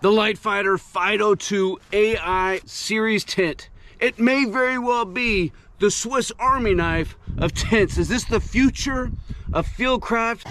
The LiteFighter FIDO AI series tent. It may very well be the Swiss Army knife of tents. Is this the future of fieldcraft?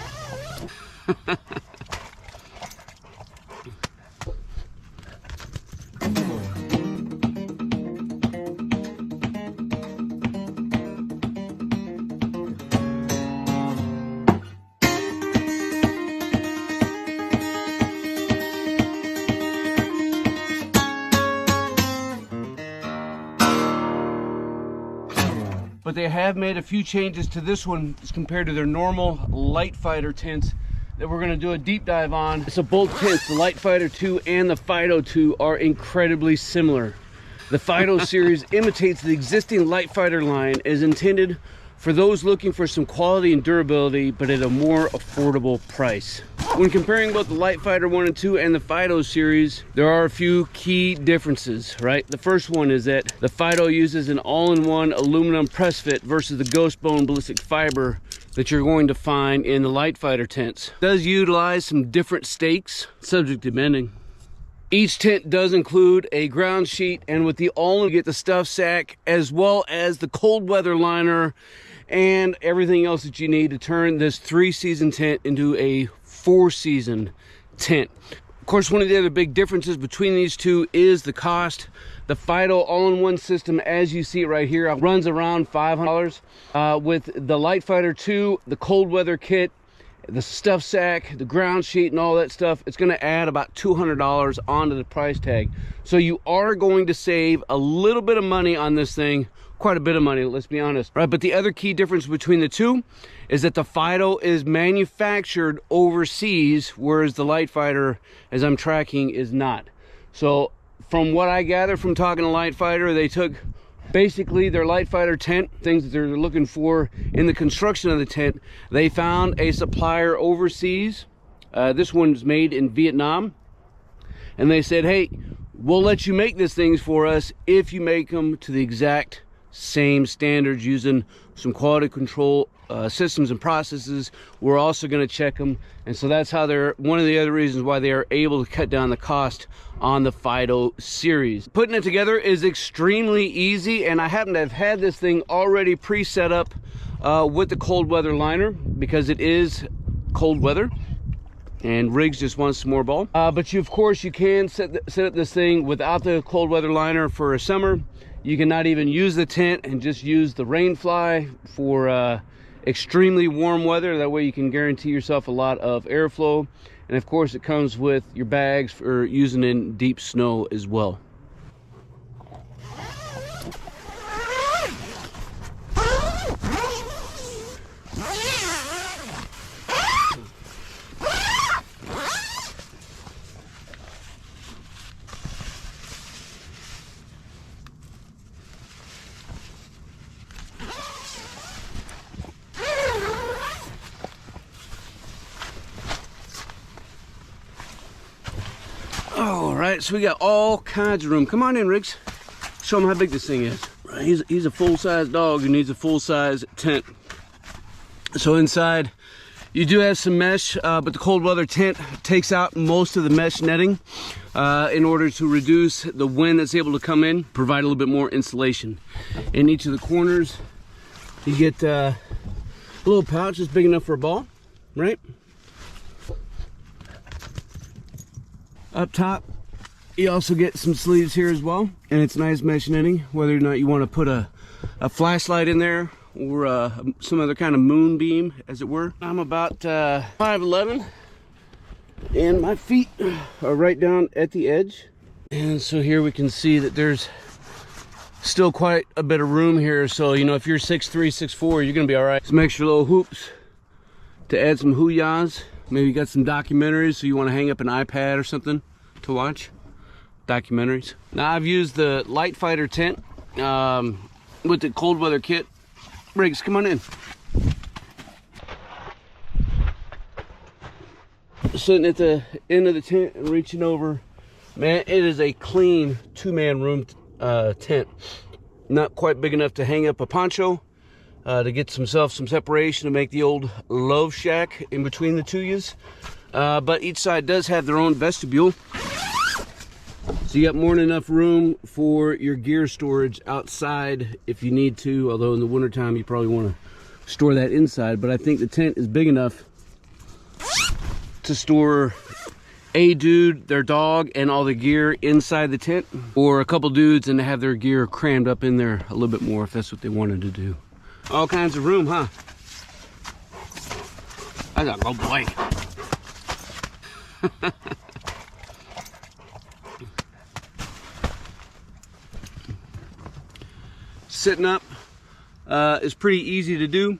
But they have made a few changes to this one as compared to their normal LiteFighter tents that we're going to do a deep dive on. So both tents, the LiteFighter 2 and the FIDO 2, are incredibly similar. The FIDO series imitates the existing LiteFighter line, is intended for those looking for some quality and durability, but at a more affordable price. When comparing both the LiteFighter 1 and 2 and the FIDO series, there are a few key differences, right? The first one is that the FIDO uses an all-in-one aluminum press fit versus the ghost bone ballistic fiber that you're going to find in the LiteFighter tents. It does utilize some different stakes, subject to bending. Each tent does include a ground sheet, and with the all-in, you get the stuff sack as well as the cold weather liner and everything else that you need to turn this 3-season tent into a 4-season tent. Of course, one of the other big differences between these two is the cost. The FIDO all-in-one system, as you see it right here, runs around $500. With the LiteFighter 2, the cold weather kit, the stuff sack, the ground sheet, and all that stuff, it's going to add about $200 onto the price tag. So you are going to save a little bit of money on this thing. Quite a bit of money, let's be honest. Right, but the other key difference between the two is that the FIDO is manufactured overseas, whereas the LiteFighter, as I'm tracking, is not. So from what I gather from talking to LiteFighter, they took basically their LiteFighter tent, things that they're looking for in the construction of the tent. They found a supplier overseas. This one's made in Vietnam. And they said, hey, we'll let you make these things for us if you make them to the exact same standards using some quality control systems and processes. We're also going to check them, and so that's how they're one of the other reasons why they are able to cut down the cost on the FIDO series. Putting it together is extremely easy, and I happen to have had this thing already pre-set up with the cold weather liner because it is cold weather and Riggs just wants some more ball. But of course you can set up this thing without the cold weather liner for a summer. You can not even use the tent and just use the rain fly for extremely warm weather. That way you can guarantee yourself a lot of airflow. And of course it comes with your bags for using in deep snow as well. All right, so we got all kinds of room. Come on in, Riggs. Show him how big this thing is. He's a full-size dog who needs a full-size tent. So inside, you do have some mesh, but the cold weather tent takes out most of the mesh netting in order to reduce the wind that's able to come in, provide a little bit more insulation. In each of the corners, you get a little pouch that's big enough for a ball, right? Up top, you also get some sleeves here as well, and it's nice mesh netting, whether or not you want to put a flashlight in there or some other kind of moonbeam, as it were. I'm about 5'11", and my feet are right down at the edge. And so here we can see that there's still quite a bit of room here. So, you know, if you're 6'3", 6'4", you're gonna be all right. Some extra little hoops to add some hoo-yahs. Maybe you got some documentaries, so you want to hang up an iPad or something to watch documentaries. Now I've used the LiteFighter tent with the cold weather kit. Riggs, come on in. Sitting at the end of the tent and reaching over, man, it is a clean 2-man room tent. Not quite big enough to hang up a poncho, to get some separation to make the old love shack in between the two yous. But each side does have their own vestibule. So you got more than enough room for your gear storage outside if you need to, although in the wintertime you probably want to store that inside. But I think the tent is big enough to store a dude, their dog, and all the gear inside the tent, or a couple dudes and have their gear crammed up in there a little bit more if that's what they wanted to do. All kinds of room, huh? I got a boy. Sitting up is pretty easy to do.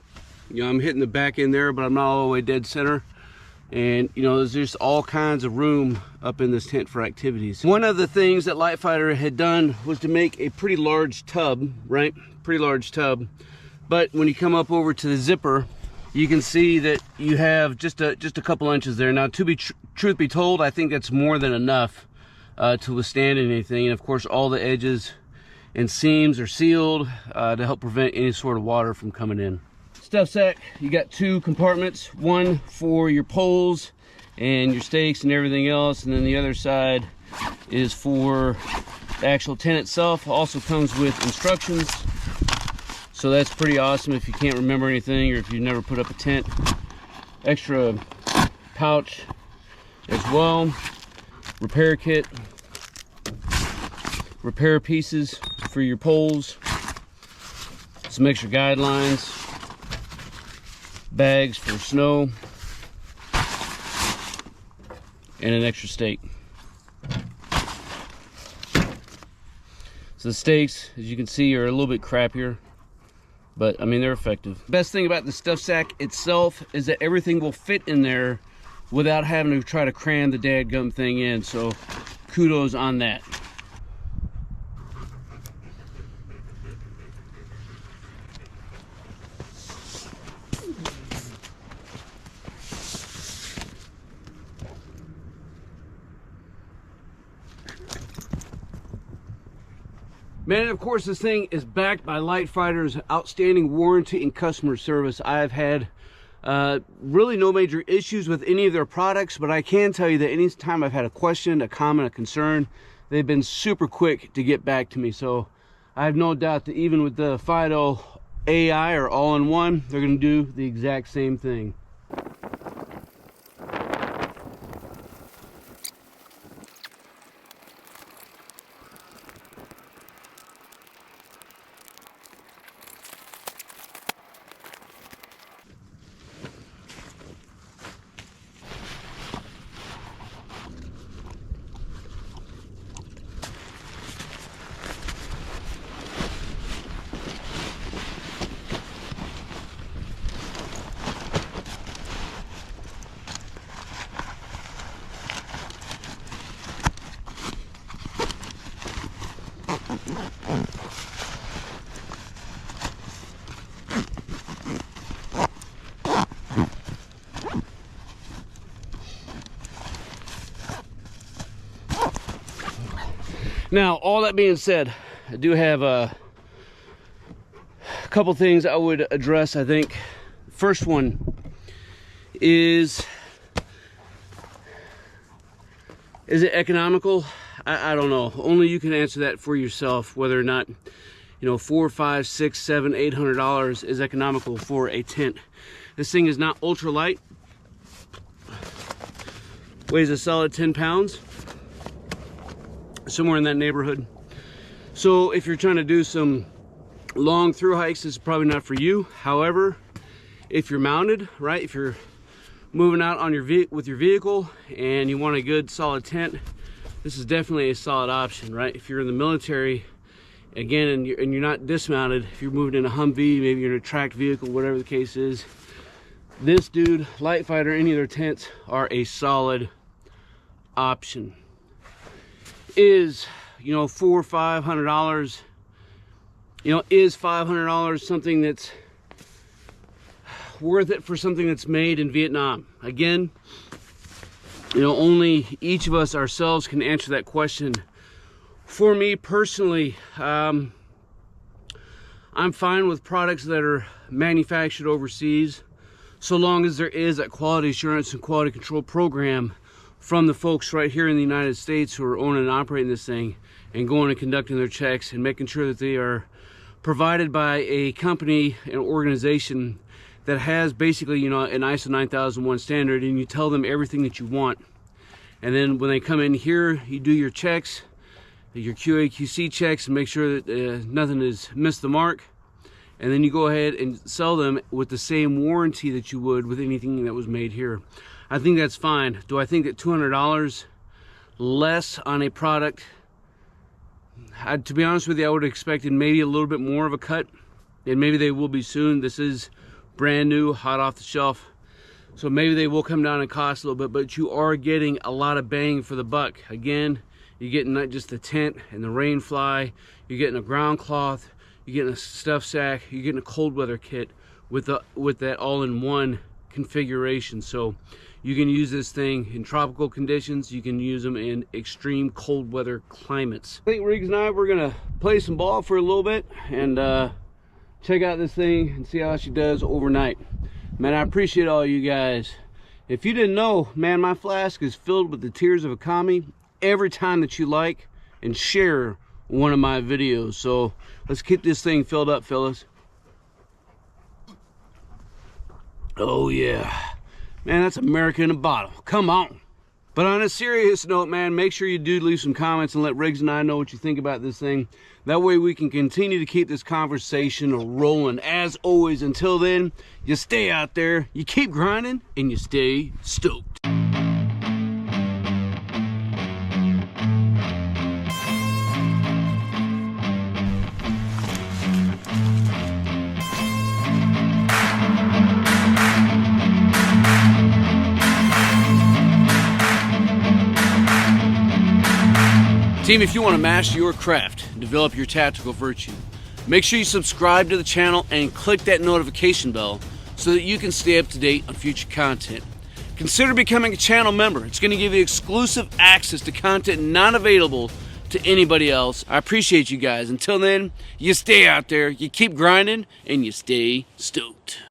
You know, I'm hitting the back end there, but I'm not all the way dead center. And you know, there's just all kinds of room up in this tent for activities. One of the things that LiteFighter had done was to make a pretty large tub, right? Pretty large tub. But when you come up over to the zipper, you can see that you have just a couple inches there. Now, to be truth be told, I think that's more than enough to withstand anything. And of course, all the edges and seams are sealed to help prevent any sort of water from coming in. Stuff sack, you got two compartments, one for your poles and your stakes and everything else, and then the other side is for the actual tent itself. Also comes with instructions, so that's pretty awesome if you can't remember anything or if you've never put up a tent. Extra pouch as well, repair kit, repair pieces for your poles, some extra guidelines, bags for snow, and an extra stake. So the stakes, as you can see, are a little bit crappier, but I mean, they're effective. Best thing about the stuff sack itself is that everything will fit in there without having to try to cram the dadgum thing in, so kudos on that. Man, of course, this thing is backed by LiteFighter's outstanding warranty and customer service. I've had really no major issues with any of their products, but I can tell you that anytime I've had a question, a comment, a concern, they've been super quick to get back to me. So I have no doubt that even with the FIDO AI or all-in-one, they're going to do the exact same thing. Now, all that being said, I do have a couple things I would address. I think first one is it economical? I don't know. Only you can answer that for yourself, whether or not, you know, $400, $500, $600, $700, $800 is economical for a tent. This thing is not ultra light. Weighs a solid 10 pounds. Somewhere in that neighborhood. So if you're trying to do some long through hikes, this is probably not for you. However, if you're mounted, right, if you're moving out on with your vehicle and you want a good solid tent, this is definitely a solid option, right? If you're in the military, again, and you're not dismounted, if you're moving in a Humvee, maybe you're in a tracked vehicle, whatever the case is, this dude, LiteFighter, any of their tents are a solid option. Is, you know, $400 or $500, you know, is $500 something that's worth it for something that's made in Vietnam? Again, you know, only each of us ourselves can answer that question. For me personally, I'm fine with products that are manufactured overseas, so long as there is a quality assurance and quality control program from the folks right here in the United States who are owning and operating this thing, and going and conducting their checks and making sure that they are provided by a company, an organization that has basically, you know, an ISO 9001 standard, and you tell them everything that you want. And then when they come in here, you do your checks, your QA/QC checks, and make sure that nothing has missed the mark. And then you go ahead and sell them with the same warranty that you would with anything that was made here. I think that's fine. Do I think that $200 less on a product? To be honest with you, I would have expected maybe a little bit more of a cut, and maybe they will be soon. This is brand new, hot off the shelf, so maybe they will come down in cost a little bit, but you are getting a lot of bang for the buck. Again, you're getting not just the tent and the rain fly, you're getting a ground cloth, you're getting a stuff sack, you're getting a cold weather kit with that all-in-one configuration. So you can use this thing in tropical conditions, you can use them in extreme cold weather climates. I think Riggs and I, we're gonna play some ball for a little bit and check out this thing and see how she does overnight. Man, I appreciate all you guys. If you didn't know, man, my flask is filled with the tears of a commie every time that you like and share one of my videos. So let's keep this thing filled up, fellas. Oh yeah. Man, that's America in a bottle. Come on. But on a serious note, man, make sure you do leave some comments and let Riggs and I know what you think about this thing. That way we can continue to keep this conversation rolling. As always, until then, you stay out there, you keep grinding, and you stay stoked. Team, if you want to master your craft and develop your tactical virtue, make sure you subscribe to the channel and click that notification bell so that you can stay up to date on future content. Consider becoming a channel member. It's going to give you exclusive access to content not available to anybody else. I appreciate you guys. Until then, you stay out there, you keep grinding, and you stay stoked.